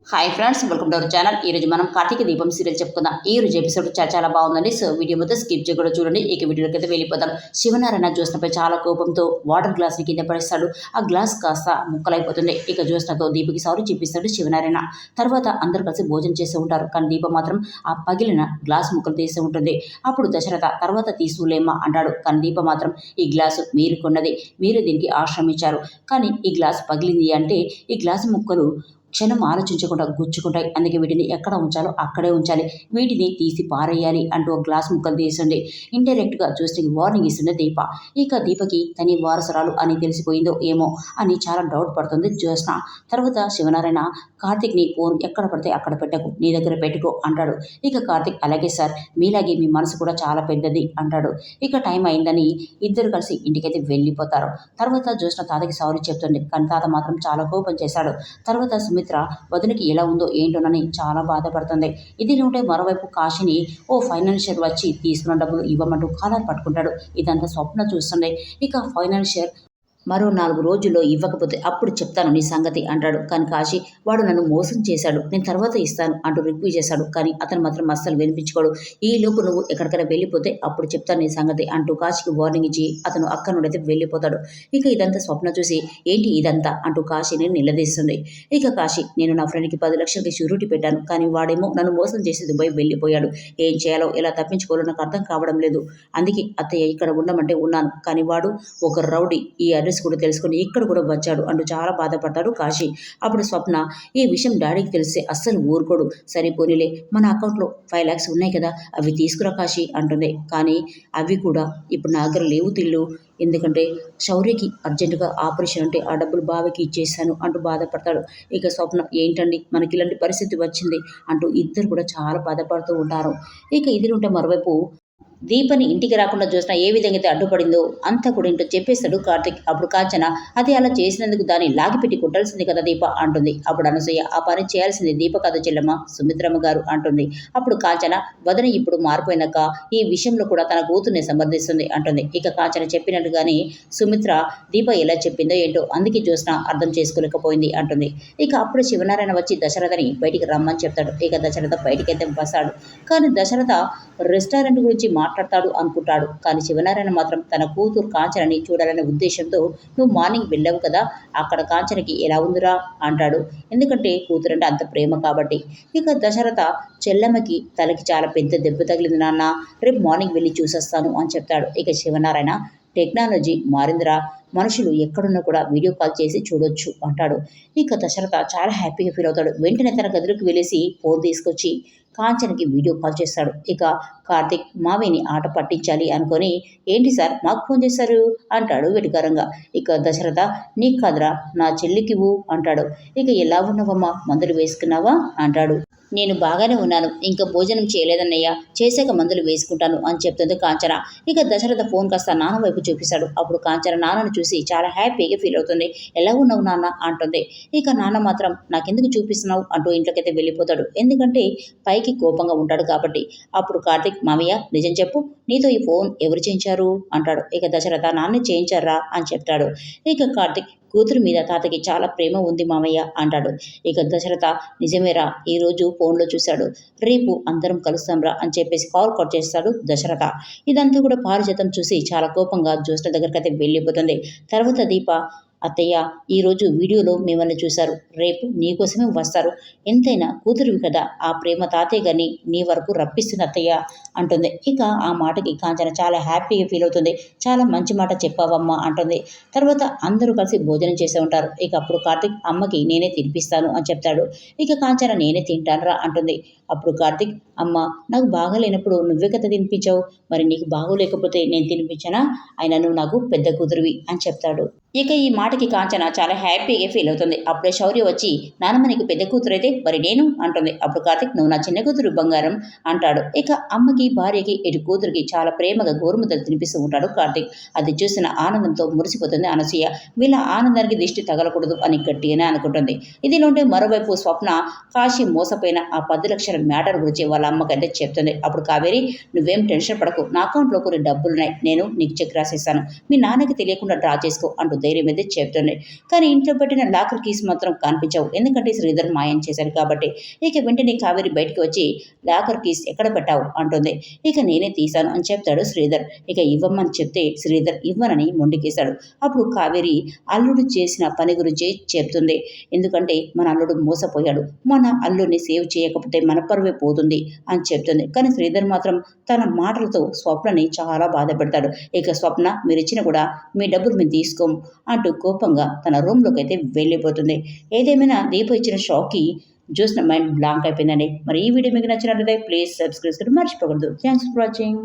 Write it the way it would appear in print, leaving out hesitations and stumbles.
Hi friends, welcome to our channel. ఈరోజు మనం కార్తీక దీపం సీరియల్ చెప్పుకుందాం. ఈ రోజు ఎపిసోడ్ చాలా బాగుందండి. సో వీడియో మొత్తం స్కిప్ చేయకుండా చూడండి. ఇక వీడియోకి అయితే వెళ్ళిపోదాం. శివనారాయణ జ్యోత్స్నపై చాలా కోపంతో వాటర్ గ్లాస్ని కింద పడేస్తాడు. ఆ గ్లాస్ కాస్త ముక్కలైపోతుంది. ఇక జ్యోత్స్నతో దీపకి సారీ చెప్పిస్తాడు శివనారాయణ. తర్వాత అందరూ కలిసి భోజనం చేస్తూ ఉంటారు. కానీ దీప మాత్రం ఆ పగిలిన గ్లాస్ ముక్కలు తీస్తూ ఉంటుంది. అప్పుడు దశరథ తర్వాత తీసులేమ్మా అంటాడు. కానీ దీప మాత్రం ఈ గ్లాసు మీరు కొన్నది, మీరు దీనికి ఆశ్రమించారు, కానీ ఈ గ్లాస్ పగిలింది అంటే ఈ గ్లాసు ముక్కలు క్షణం ఆలోచించకుండా గుచ్చుకుంటాయి. అందుకే వీటిని ఎక్కడ ఉంచాలో అక్కడే ఉంచాలి, వీటిని తీసి పారేయాలి అంటూ ఒక గ్లాస్ ముక్కలు తీస్తుంది. ఇండైరెక్ట్గా చూస్తే వార్నింగ్ ఇస్తుంది దీప. ఇక దీపకి తని వారసురాలు అని తెలిసిపోయిందో ఏమో అని చాలా డౌట్ పడుతుంది జ్యోత్స్న. తర్వాత శివనారాయణ కార్తిక్ని ఫోన్ ఎక్కడ పడితే అక్కడ పెట్టకు, నీ దగ్గర పెట్టుకో అంటాడు. ఇక కార్తిక్ అలాగే సార్, మీలాగే మీ మనసు కూడా చాలా పెద్దది అంటాడు. ఇక టైం అయిందని ఇద్దరు కలిసి ఇంటికైతే వెళ్ళిపోతారు. తర్వాత జ్యోత్స్న తాతకి సారీ చెప్తుంది. కానీ తాత మాత్రం చాలా కోపం చేశాడు. తర్వాత సుమిత్ర వదినకి ఎలా ఉందో ఏంటోనని చాలా బాధపడుతుంది. ఇది ఉంటే మరోవైపు కాశీని ఓ ఫైనాన్షియర్ వచ్చి తీసుకున్న డబ్బులు ఇవ్వమంటూ కాలర్ పట్టుకుంటాడు. ఇదంతా స్వప్న చూస్తుంది. ఇక ఫైనాన్షియర్ మరో 4 రోజుల్లో ఇవ్వకపోతే అప్పుడు చెప్తాను నీ సంగతి అంటాడు. కానీ కాశీ వాడు నన్ను మోసం చేశాడు, నేను తర్వాత ఇస్తాను అంటూ రిక్వెస్ట్ చేశాడు. కానీ అతను మాత్రం అస్సలు వినిపించుకోడు. ఈ లోపు నువ్వు ఎక్కడికైనా వెళ్ళిపోతే అప్పుడు చెప్తాను నీ సంగతి అంటూ కాశీకి వార్నింగ్ ఇచ్చి అతను అక్కడి నుండి అయితే వెళ్ళిపోతాడు. ఇక ఇదంతా స్వప్న చూసి ఏంటి ఇదంతా అంటూ కాశీని నిలదీస్తుంది. ఇక కాశీ, నేను నా ఫ్రెండ్కి 10 లక్షలకి షూరిటీ పెట్టాను, కానీ వాడేమో నన్ను మోసం చేసి దుబాయ్ వెళ్ళిపోయాడు. ఏం చేయాలో ఎలా తప్పించుకోవాలో నాకు అర్థం కావడం లేదు. అందుకే అత్తయ్య ఇక్కడ ఉండమంటే ఉన్నాను, కానీ వాడు ఒక రౌడీ, ఈ అడ్రస్ కూడా తెలుసుకుని ఇక్కడ కూడా వచ్చాడు అంటూ చాలా బాధపడతాడు కాశీ. అప్పుడు స్వప్న, ఈ విషయం డాడీకి తెలిస్తే అస్సలు ఊరుకోడు, సరిపోనీలే మన అకౌంట్లో 5 lakhs ఉన్నాయి కదా, అవి తీసుకురా కాశీ అంటుంది. కానీ అవి కూడా ఇప్పుడు నా దగ్గర లేవు తిల్లు, ఎందుకంటే శౌర్యకి అర్జెంటుగా ఆపరేషన్ అంటే ఆ డబ్బులు బావకి ఇచ్చేసాను అంటూ బాధపడతాడు. ఇక స్వప్న, ఏంటండి మనకి ఇలాంటి పరిస్థితి వచ్చింది అంటూ ఇద్దరు కూడా చాలా బాధపడుతూ ఉంటారు. ఇక ఇది ఉంటే మరోవైపు దీపని ఇంటికి రాకుండా చూసినా ఏ విధంగా అయితే అడ్డుపడిందో అంతా కూడా ఇంట్లో చెప్పేస్తాడు కార్తిక్. అప్పుడు కాంచన, అది అలా చేసినందుకు దాన్ని లాగిపెట్టి కొట్టాల్సింది కదా దీప అంటుంది. అప్పుడు అనసూయ, ఆ పని చేయాల్సింది దీప కాదు చెల్లెమ్మ, సుమిత్రమ్మ గారు అంటుంది. అప్పుడు కాంచన, వదన ఇప్పుడు మారిపోయినాక ఈ విషయంలో కూడా తన కూతుర్ని సమర్థిస్తుంది అంటుంది. ఇక కాంచన చెప్పినట్టుగానే సుమిత్ర దీప ఎలా చెప్పిందో ఏంటో అందుకే చూసినా అర్థం చేసుకోలేకపోయింది అంటుంది. ఇక అప్పుడు శివనారాయణ వచ్చి దశరథని బయటికి రమ్మని చెప్తాడు. ఇక దశరథ బయటికైతే వస్తాడు. కానీ దశరథ రెస్టారెంట్ గురించి మాట్లాడతాడు అనుకుంటాడు. కానీ శివనారాయణ మాత్రం తన కూతురు కాంచనని చూడాలనే ఉద్దేశంతో, నువ్వు మార్నింగ్ వెళ్ళావు కదా, అక్కడ కాంచనకి ఎలా ఉందిరా అంటాడు. ఎందుకంటే కూతురంటే అంత ప్రేమ కాబట్టి. ఇక దశరథ, చెల్లమ్మకి తలకి చాలా పెద్ద దెబ్బ తగిలింది నాన్న, రేపు మార్నింగ్ వెళ్ళి చూసొస్తాను అని చెప్తాడు. ఇక శివనారాయణ, టెక్నాలజీ మారిందిరా, మనుషులు ఎక్కడున్నా కూడా వీడియో కాల్ చేసి చూడొచ్చు అంటాడు. ఇక దశరథ చాలా హ్యాపీగా ఫీల్ అవుతాడు. వెంటనే తన గదిలోకి వెళ్ళేసి ఫోన్ తీసుకొచ్చి కాంచనకి వీడియో కాల్ చేస్తాడు. ఇక కార్తిక్ మావిని ఆట పట్టించాలి అనుకొని, ఏంటి సార్ మాకు ఫోన్ చేశారు అంటాడు వెటికారంగా. ఇక దశరథ, నీకు కాదురా నా చెల్లికివ్వు అంటాడు. ఇక ఎలా ఉన్నావమ్మా, మందులు వేసుకున్నావా అంటాడు. నేను బాగానే ఉన్నాను, ఇంకా భోజనం చేయలేదన్నయ్య, చేశాక మందులు వేసుకుంటాను అని చెప్తుంది కాంచన. ఇక దశరథ ఫోన్ కాస్త నాన్న వైపు చూపిస్తాడు. అప్పుడు కాంచన నాన్నను చూసి చాలా హ్యాపీగా ఫీల్ అవుతుంది. ఎలా ఉన్నావు నాన్న అంటుంది. ఇక నాన్న మాత్రం నాకెందుకు చూపిస్తున్నావు అంటూ ఇంట్లోకైతే వెళ్ళిపోతాడు. ఎందుకంటే పైకి కోపంగా ఉంటాడు కాబట్టి. అప్పుడు కార్తిక్, మామయ్య నిజం చెప్పు, నీతో ఈ ఫోన్ ఎవరు చేయించారు అంటాడు. ఇక దశరథ, నాన్నే చేయించారా అని చెప్తాడు. ఇక కార్తిక్, కూతురు మీద తాతకి చాలా ప్రేమ ఉంది మామయ్య అంటాడు. ఇక దశరథ, నిజమేరా, ఈరోజు ఫోన్లో చూశాడు, రేపు అందరం కలుస్తాంరా అని చెప్పేసి కాల్ కట్ చేస్తాడు దశరథ. ఇదంతా కూడా పారిజాతం చూసి చాలా కోపంగా జ్యోత్స్న దగ్గరికి అయితే వెళ్ళిపోతుంది. తర్వాత దీప, అత్తయ్య ఈరోజు వీడియోలో మిమ్మల్ని చూశారు, రేపు నీకోసమే వస్తారు, ఎంతైనా కూతురువి కదా, ఆ ప్రేమ తాతయ్య గారిని నీ వరకు రప్పిస్తుంది అత్తయ్య అంటుంది. ఇక ఆ మాటకి కాంచన చాలా హ్యాపీగా ఫీల్ అవుతుంది. చాలా మంచి మాట చెప్పావమ్మా అంటుంది. తర్వాత అందరూ కలిసి భోజనం చేసే ఉంటారు. ఇక అప్పుడు కార్తిక్, అమ్మకి నేనే తినిపిస్తాను అని చెప్తాడు. ఇక కాంచన, నేనే తింటానురా అంటుంది. అప్పుడు కార్తిక్, అమ్మ నాకు బాగాలేనప్పుడు నువ్వే కదా తినిపించావు, మరి నీకు బాగోలేకపోతే నేను తినిపించానా, అయినా నువ్వు నాకు పెద్ద కూతురువి అని చెప్తాడు. ఇక ఈ మాటకి కాంచన చాలా హ్యాపీగా ఫీల్ అవుతుంది. అప్పుడే శౌర్య వచ్చి, నానమ్మ నీకు పెద్ద కూతురు అయితే మరి నేను అంటుంది. అప్పుడు కార్తిక్, నువ్వు నా చిన్న కూతురు బంగారం అంటాడు. ఇక అమ్మకి భార్యకి ఇటు కూతురికి చాలా ప్రేమగా గోరుముద్దలు తినిపిస్తూ ఉంటాడు కార్తిక్. అది చూసిన ఆనందంతో మురిసిపోతుంది అనసూయ. వీళ్ళ ఆనందానికి దిష్టి తగలకూడదు అని గట్టిగానే అనుకుంటుంది. ఇదిలోంటే మరోవైపు స్వప్న కాశీ మోసపోయిన ఆ 10 లక్షల మ్యాటర్ గురించి వాళ్ళ అమ్మకైతే చెప్తుంది. అప్పుడు కావేరి, నువ్వేం టెన్షన్ పడకు, నా అకౌంట్లో కొన్ని డబ్బులున్నాయి, నేను నీకు చెక్ రాసిస్తాను, మీ నాన్నకి తెలియకుండా డ్రా చేసుకో అంటూ ధైర్యం అయితే చెప్తుంది. కానీ ఇంట్లో పెట్టిన లాకర్ కీస్ మాత్రం కనిపించవు. ఎందుకంటే శ్రీధర్ మాయం చేశాడు కాబట్టి. ఇక వెంటనే కావేరి బయటికి వచ్చి లాకర్ కీస్ ఎక్కడ పెట్టావు అంటుంది. ఇక నేనే తీశాను అని చెప్తాడు శ్రీధర్. ఇక ఇవ్వమని చెప్తే శ్రీధర్ ఇవ్వనని మొండికేశాడు. అప్పుడు కావేరి అల్లుడు చేసిన పని గురించి చెప్తుంది. ఎందుకంటే మన అల్లుడు మోసపోయాడు, మన అల్లుడిని సేవ్ చేయకపోతే మన పరువే పోతుంది అని చెప్తుంది. కానీ శ్రీధర్ మాత్రం తన మాటలతో స్వప్నని చాలా బాధ పెడతాడు. ఇక స్వప్న మీరిచ్చిన కూడా మీ డబ్బులు మేము తీసుకోం అంటూ కోపంగా తన రూమ్లోకి అయితే వెళ్ళిపోతుంది. ఏదేమైనా దీప ఇచ్చిన షాక్కి చూసిన మైండ్ బ్లాంక్ అయిపోయిందండి. మరి ఈ వీడియో మీకు నచ్చినట్లయితే ప్లీజ్ సబ్స్క్రైబ్ చేయడం మర్చిపోకూడదు. Thanks for watching.